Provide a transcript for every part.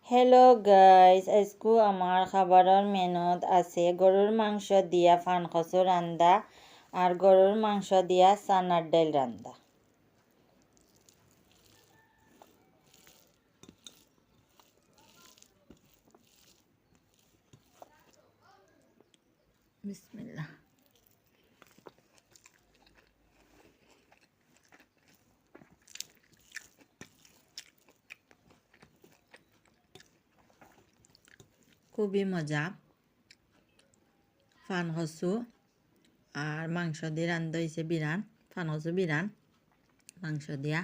Hello guys, আজকু আমার খাবারের মেনুত আছে গরুর মাংস দিয়া ফান কচু রান্দা আর গরুর মাংস দিয়া চানার ডাল রান্দা। বিসমিল্লাহ। খুবই মজা। ফান কচু আর মাংস দিয়ে রান্ধা হয়েছে বিরান। ফান কচু বিরান মাংস দিয়া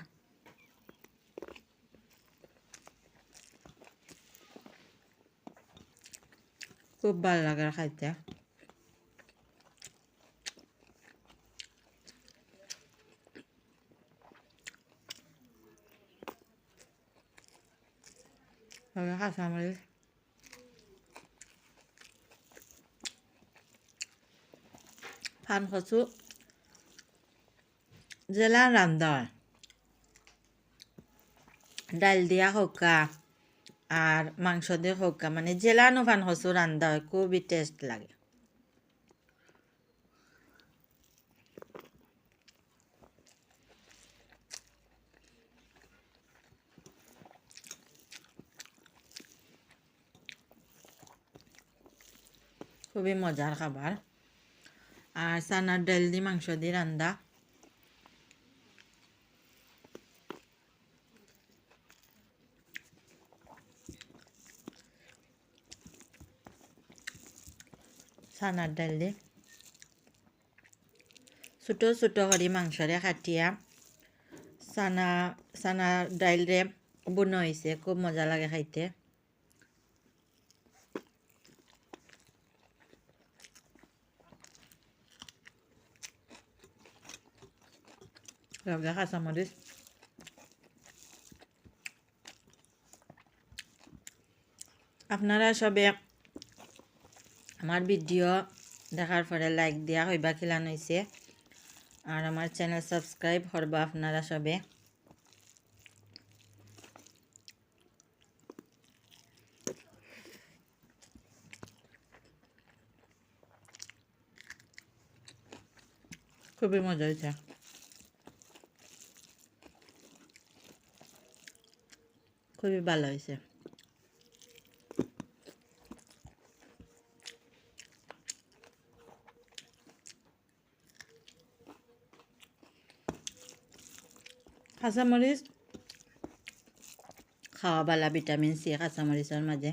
খুব ভালো লাগে খাইতে। কাঁচামরিচ ফান কচু জেলা রান্ধা হয় ডাল দিয়া হোকা আর মাংস দিয়ে হোকা, মানে জেলানো ফান কচু রান্ধা হয়, খুবই টেস্ট লাগে। খুবই মজার খাবার। আর চানার ডাল দিয়ে মাংস দিয়ে রান্দা চানার ডাল দিয়ে ছোটো ছোটো করে মাংসরে কাটিয়া চানার ডাইলরে বনো হয়েছে, খুব মজা লাগে খাইতে। লগে কাঁচামরিচ। আপনারা সবে আমার ভিডিও দেখার পরে লাইক দিয়া হইবা খিলান হয়েছে, আর আমার চ্যানেল সাবস্ক্রাইব করবা আপনারা সবে। খুবই মজা হয়েছে। খুবই ভালো হয়েছে। কাঁচামরিচ খাওয়া বালা, ভিটামিন সি কাঁচামরিচের মাঝে।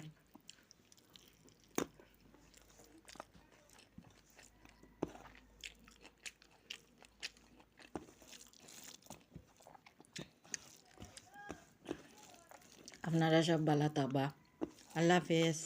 আপনারা সব ভালো থাকবা। আল্লাহ হাফেজ।